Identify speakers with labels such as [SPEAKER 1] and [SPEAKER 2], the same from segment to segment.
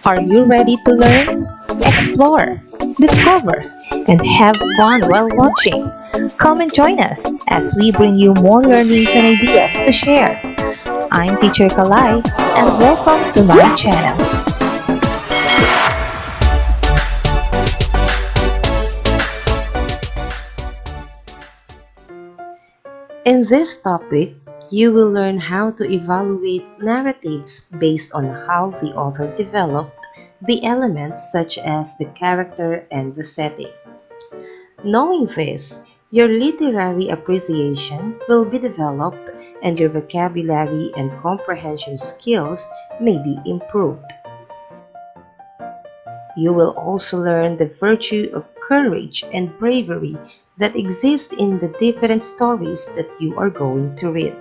[SPEAKER 1] Are you ready to learn, explore, discover, and have fun while watching? Come and join us as we bring you more learnings and ideas to share. I'm Teacher Calai, and welcome to my channel. In this topic, you will learn how to evaluate narratives based on how the author developed the elements such as the character and the setting. Knowing this, your literary appreciation will be developed and your vocabulary and comprehension skills may be improved. You will also learn the virtue of courage and bravery that exist in the different stories that you are going to read.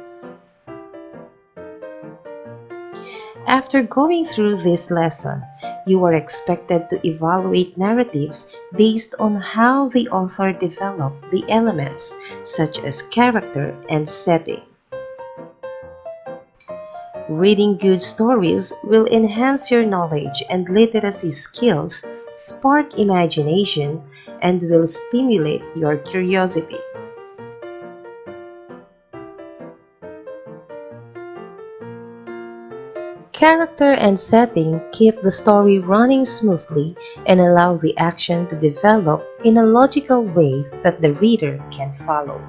[SPEAKER 1] After going through this lesson, you are expected to evaluate narratives based on how the author developed the elements, such as character and setting. Reading good stories will enhance your knowledge and literacy skills, spark imagination, and will stimulate your curiosity. Character and setting keep the story running smoothly and allow the action to develop in a logical way that the reader can follow.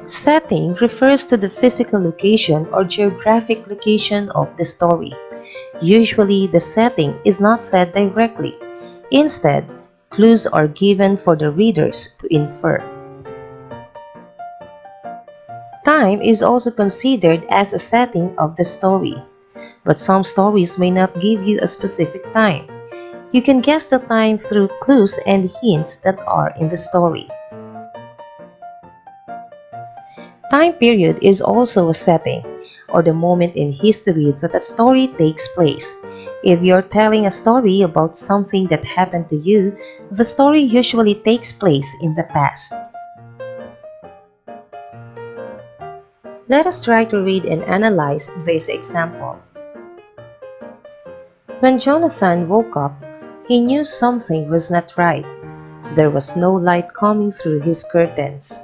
[SPEAKER 1] Setting refers to the physical location or geographic location of the story. Usually, the setting is not said directly. Instead, clues are given for the readers to infer. Time is also considered as a setting of the story, but some stories may not give you a specific time. You can guess the time through clues and hints that are in the story. Time period is also a setting, or the moment in history that a story takes place. If you're telling a story about something that happened to you, the story usually takes place in the past. Let us try to read and analyze this example. When Jonathan woke up, he knew something was not right. There was no light coming through his curtains.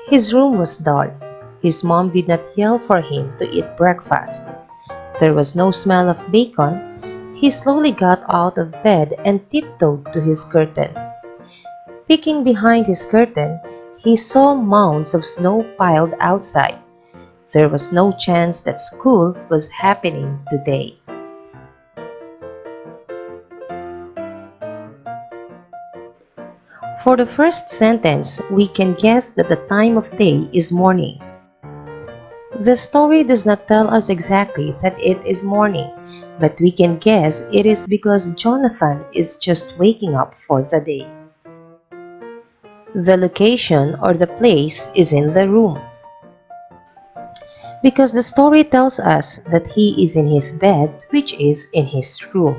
[SPEAKER 1] His room was dark. His mom did not yell for him to eat breakfast. There was no smell of bacon. He slowly got out of bed and tiptoed to his curtain. Peeking behind his curtain, he saw mounds of snow piled outside. There was no chance that school was happening today. For the first sentence, we can guess that the time of day is morning. The story does not tell us exactly that it is morning, but we can guess it is because Jonathan is just waking up for the day. The location or the place is in the room, because the story tells us that he is in his bed, which is in his room.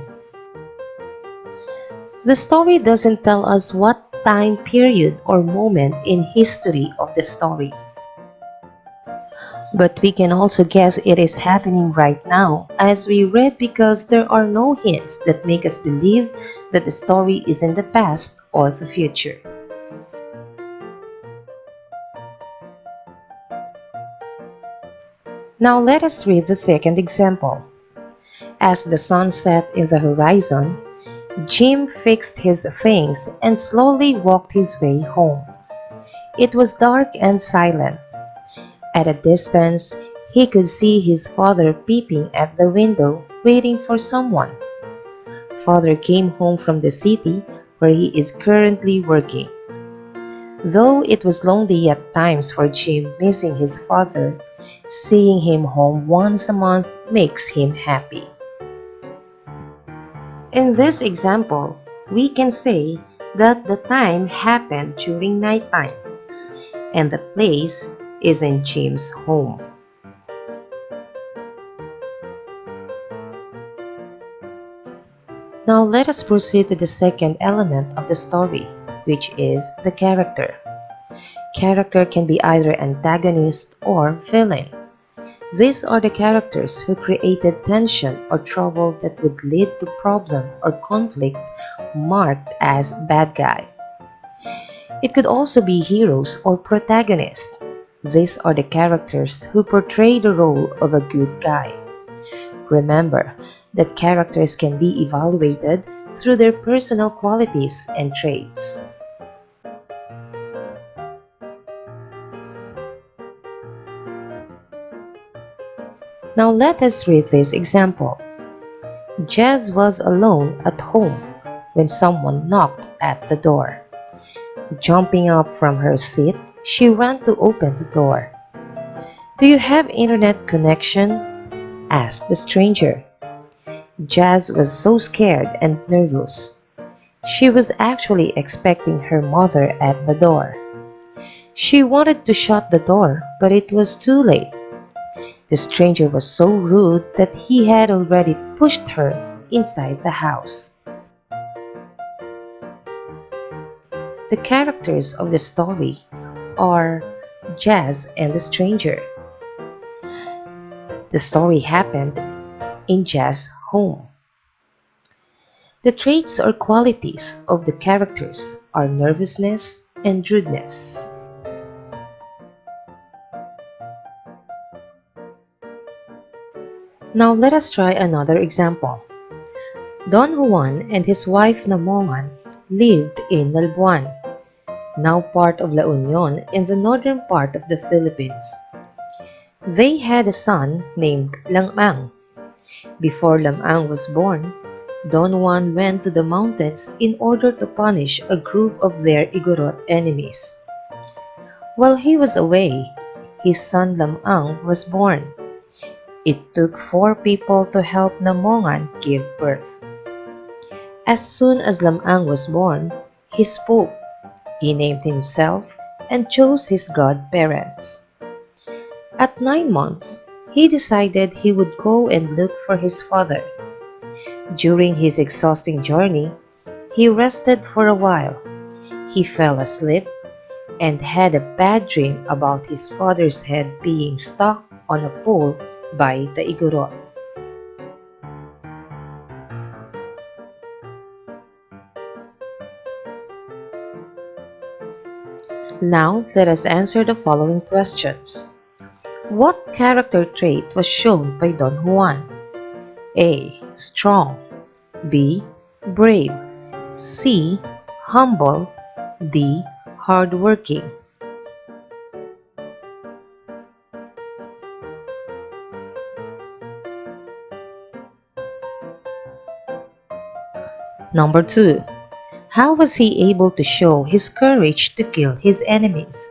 [SPEAKER 1] The story doesn't tell us what time period or moment in history of the story. But we can also guess it is happening right now as we read because there are no hints that make us believe that the story is in the past or the future. Now let us read the second example. As the sun set in the horizon, Jim fixed his things and slowly walked his way home. It was dark and silent. At a distance, he could see his father peeping at the window, waiting for someone. Father came home from the city where he is currently working. Though it was lonely at times for Jim missing his father, seeing him home once a month makes him happy. In this example, we can say that the time happened during nighttime and the place is in Jim's home. Now let us proceed to the second element of the story, which is the character. Character can be either antagonist or villain. These are the characters who created tension or trouble that would lead to problem or conflict marked as bad guy. It could also be heroes or protagonists. These are the characters who portray the role of a good guy. Remember that characters can be evaluated through their personal qualities and traits. Now let us read this example. Jess was alone at home when someone knocked at the door. Jumping up from her seat, she ran to open the door. "Do you have internet connection?" asked the stranger. Jazz was so scared and nervous. She was actually expecting her mother at the door. She wanted to shut the door, but it was too late. The stranger was so rude that he had already pushed her inside the house. The characters of the story are Jazz and the stranger. The story happened in Jazz's home. The traits or qualities of the characters are nervousness and rudeness. Now let us try another example. Don Juan and his wife Namongan lived in Nalbuan, now part of La Union in the northern part of the Philippines. They had a son named Lang. Before Lamang was born, Don Juan went to the mountains in order to punish a group of their Igorot enemies. While he was away, his son Lamang was born. It took 4 people to help Namongan give birth. As soon as Lamang was born, he spoke. He named himself and chose his godparents. At 9 months, he decided he would go and look for his father. During his exhausting journey, he rested for a while. He fell asleep and had a bad dream about his father's head being stuck on a pole by the Igorot. Now let us answer the following questions. What character trait was shown by Don Juan? A. Strong. B. Brave. C. Humble. D. Hardworking. Number 2. How was he able to show his courage to kill his enemies?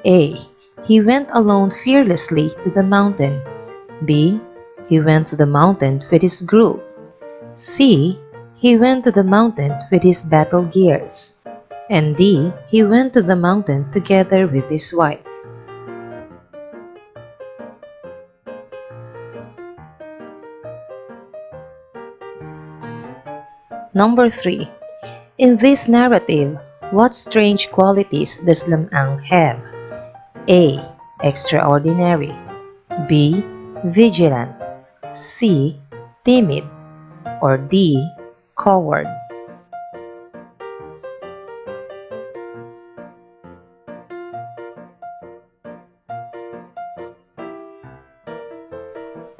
[SPEAKER 1] A. He went alone fearlessly to the mountain. B. He went to the mountain with his group. C. He went to the mountain with his battle gears. And D. He went to the mountain together with his wife. Number 3. In this narrative, what strange qualities does Lamang have? A. Extraordinary. B. Vigilant. C. Timid. Or D. Coward.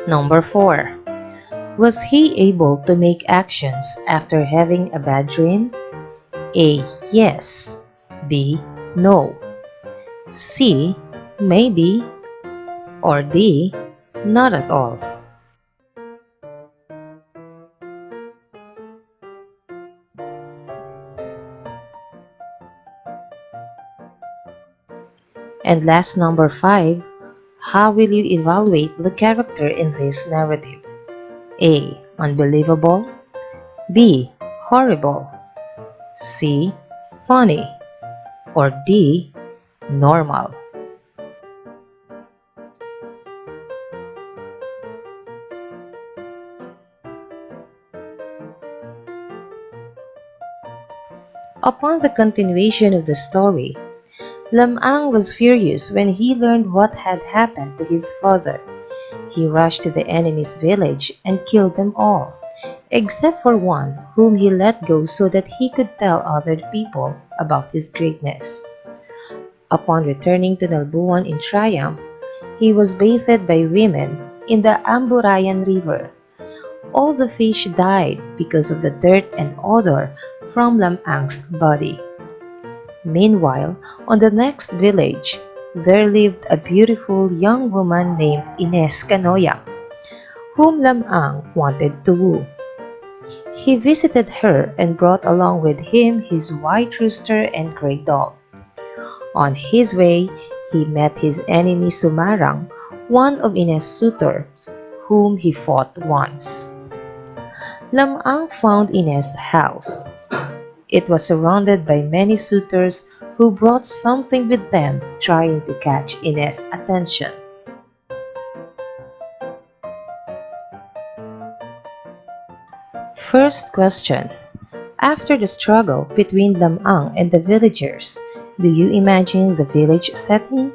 [SPEAKER 1] Number 4. Was he able to make actions after having a bad dream? A. Yes. B. No. C. Maybe. Or D. Not at all. And last, number 5. How will you evaluate the character in this narrative? A. Unbelievable. B. Horrible. C. Funny. Or D. Normal. Upon the continuation of the story, Lamang was furious when he learned what had happened to his father. He rushed to the enemy's village and killed them all, except for one whom he let go so that he could tell other people about his greatness. Upon returning to Nalbuan in triumph, he was bathed by women in the Amburayan River. All the fish died because of the dirt and odor from Lamang's body. Meanwhile, on the next village, there lived a beautiful young woman named Ines Canoyang, whom Lamang wanted to woo. He visited her and brought along with him his white rooster and gray dog. On his way, he met his enemy Sumarang, one of Ines' suitors, whom he fought once. Lamang found Ines' house. It was surrounded by many suitors who brought something with them trying to catch Ines' attention. First question. After the struggle between Lamang and the villagers, do you imagine the village setting?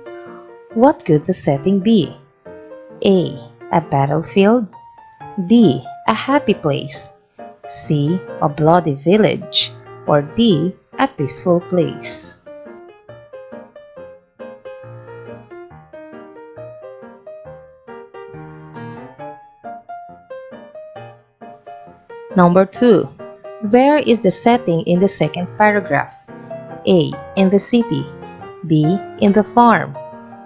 [SPEAKER 1] What could the setting be? A. A battlefield. B. A happy place. C. A bloody village. Or D. A peaceful place. Number 2. Where is the setting in the second paragraph? A. In the city. B. In the farm.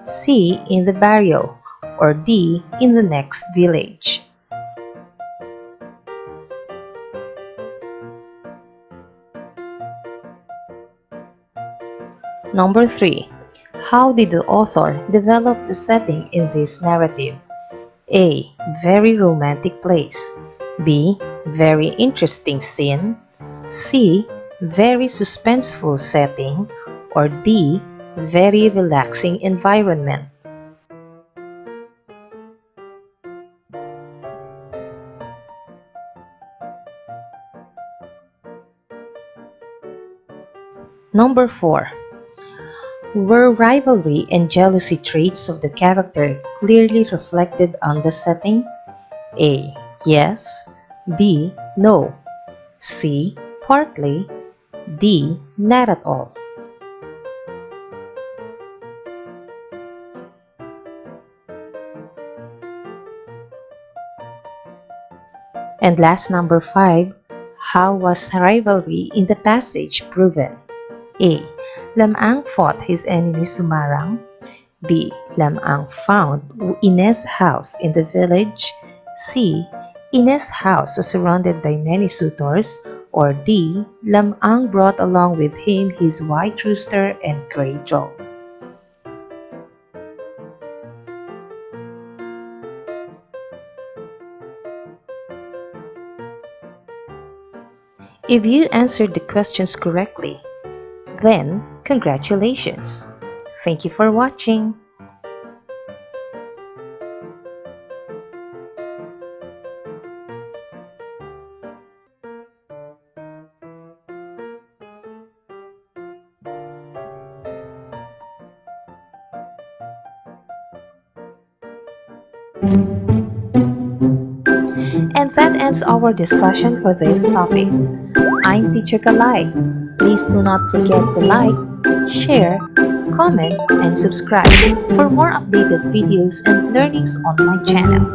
[SPEAKER 1] C. In the barrio. Or D. In the next village. Number 3. How did the author develop the setting in this narrative? A. Very romantic place. B. Very interesting scene. C. Very suspenseful setting. Or D. Very relaxing environment. Number 4. Were rivalry and jealousy traits of the character clearly reflected on the setting? A. Yes. B. No. C. Partly. D. Not at all. And last, number 5. How was rivalry in the passage proven? A. Lamang fought his enemy Sumarang. B. Lamang found Ines' house in the village. C. Ines' house was surrounded by many suitors. Or D. Lamang brought along with him his white rooster and gray dog. If you answered the questions correctly, then congratulations! Thank you for watching. And that ends our discussion for this topic. I'm Teacher Calai. Please do not forget to like, share, comment, and subscribe for more updated videos and learnings on my channel.